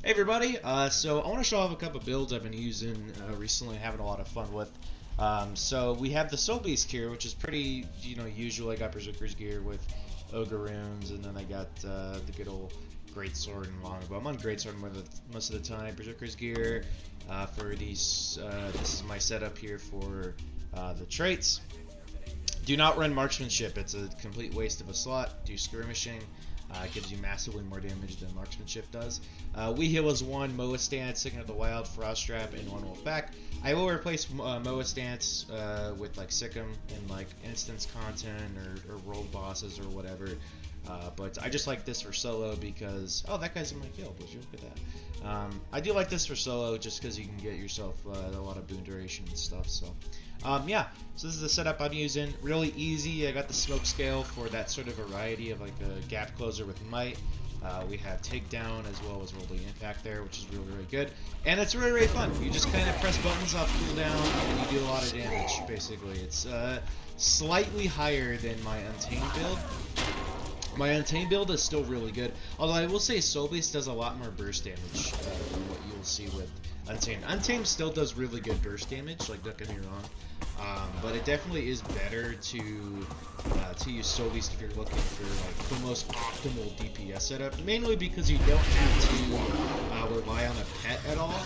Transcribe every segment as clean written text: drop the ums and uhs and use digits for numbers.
Hey everybody, so I want to show off a couple builds I've been using recently, having a lot of fun with. So we have the Soul Beast here, which is pretty, usual. I got Berserker's gear with Ogre runes, and then I got the good old Greatsword and Longbow. I'm on Greatsword most of the time. Berserker's gear for these. This is my setup here for the traits. Do not run Marksmanship. It's a complete waste of a slot. Do Skirmishing. It gives you massively more damage than Marksmanship does. We Heal is 1, Moa Stance, Signet of the Wild, Frost Trap, and 1 Wolf Pack. I will replace Moa Stance with like Sikkim and like instance content or world bosses or whatever. But I just like this for solo because that guy's in my guild. Would you look at that? I do like this for solo just because you can get yourself a lot of boon duration and stuff. So yeah, so this is the setup I'm using. Really easy. I got the smoke scale for that sort of variety of like a gap closer with might. We have takedown as well as rolling impact there, which is really, really good. And it's really, really fun. You just kind of press buttons off cooldown and you do a lot of damage, basically. It's slightly higher than my Untamed build. My Untamed build is still really good, although I will say Soul Beast does a lot more burst damage than what you'll see with Untamed. Untamed still does really good burst damage, like don't get me wrong, but it definitely is better to use Soul Beast if you're looking for like the most optimal DPS setup, mainly because you don't have to rely on a pet at all.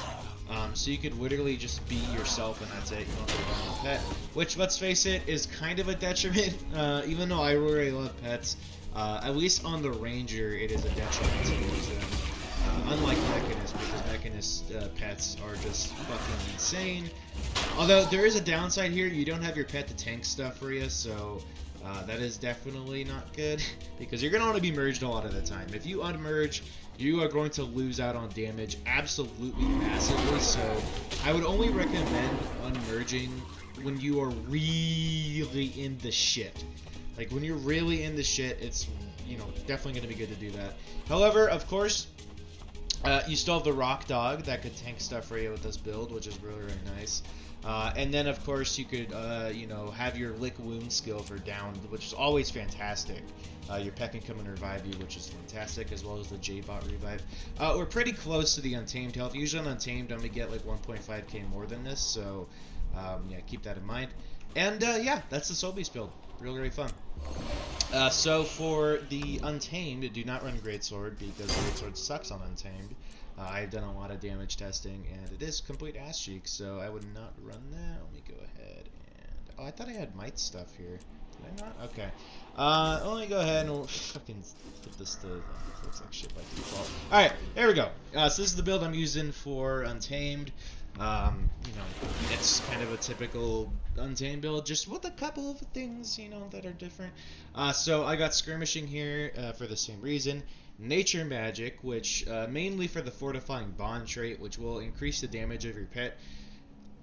So you could literally just be yourself and that's it. You don't have to rely on a pet, which, let's face it, is kind of a detriment, even though I really love pets. At least on the Ranger, it is a detriment to use them. Unlike Mechanist, because Mechanist pets are just fucking insane. Although there is a downside here, you don't have your pet to tank stuff for you, so that is definitely not good. Because you're going to want to be merged a lot of the time. If you unmerge, you are going to lose out on damage absolutely massively, so I would only recommend unmerging when you are really in the shit. Like, when you're really in the shit, it's, definitely going to be good to do that. However, of course, you still have the Rock Dog that could tank stuff for you with this build, which is really, really nice. And then, of course, you could, have your Lick Wound skill for down, which is always fantastic. Your pet can come and revive you, which is fantastic, as well as the J-Bot revive. We're pretty close to the Untamed health. Usually on Untamed, I'm going to get like 1.5k more than this, so yeah, keep that in mind. And yeah, that's the Soul Beast build. Really, really fun. So for the Untamed, do not run Greatsword because Greatsword sucks on Untamed. I've done a lot of damage testing and it is complete ass cheek, so I would not run that. Let me go ahead and I thought I had might stuff here. Did I not? Okay. Let me go ahead and fucking put this to looks like shit by default. Alright, there we go. So this is the build I'm using for Untamed. It's kind of a typical Untamed build, just with a couple of things, that are different. So I got Skirmishing here for the same reason. Nature Magic, which mainly for the Fortifying Bond trait, which will increase the damage of your pet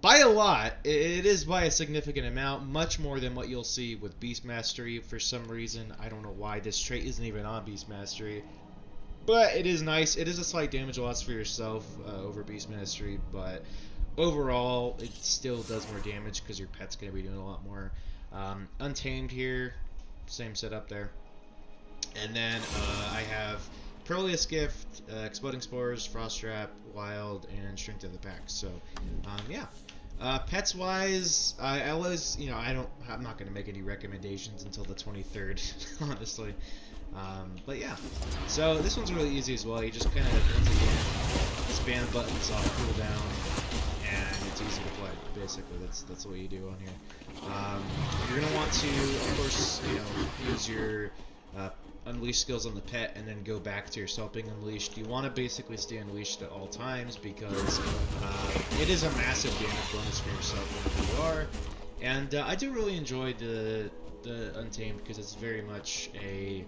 by a lot. It is by a significant amount, much more than what you'll see with Beast Mastery. For some reason, I don't know why this trait isn't even on Beast Mastery. But it is nice. It is a slight damage loss for yourself over Beast Mastery, but overall, it still does more damage because your pet's going to be doing a lot more. Untamed here, same setup there. And then I have Pearlius Gift, Exploding Spores, Frost Trap, Wild, and Strength of the Pack. So, yeah. Pets wise, I always, I'm not going to make any recommendations until the 23rd, honestly. But yeah, so this one's really easy as well. You just kind of, once again, spam buttons on cooldown, and it's easy to play. Basically, that's what you do on here. You're gonna want to, of course, use your unleash skills on the pet, and then go back to yourself being unleashed. You want to basically stay unleashed at all times because it is a massive damage bonus for yourself wherever you are. And I do really enjoy the Untamed because it's very much a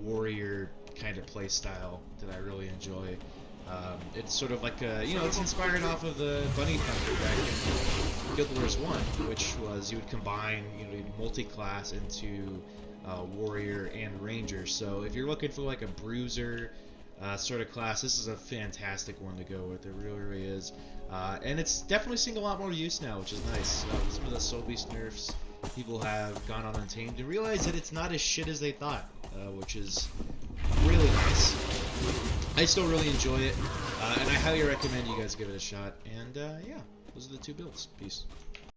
warrior kind of play style that I really enjoy. It's sort of like a, it's inspired off of the Bunny Thunder back in Guild Wars 1, which was you would combine, multi-class into warrior and ranger. So if you're looking for like a bruiser sort of class, this is a fantastic one to go with. It really, really is. And it's definitely seeing a lot more use now, which is nice. Some of the Soul Beast nerfs, people have gone on Untamed and realized that it's not as shit as they thought, which is really nice. I still really enjoy it, and I highly recommend you guys give it a shot. And yeah, those are the two builds. Peace.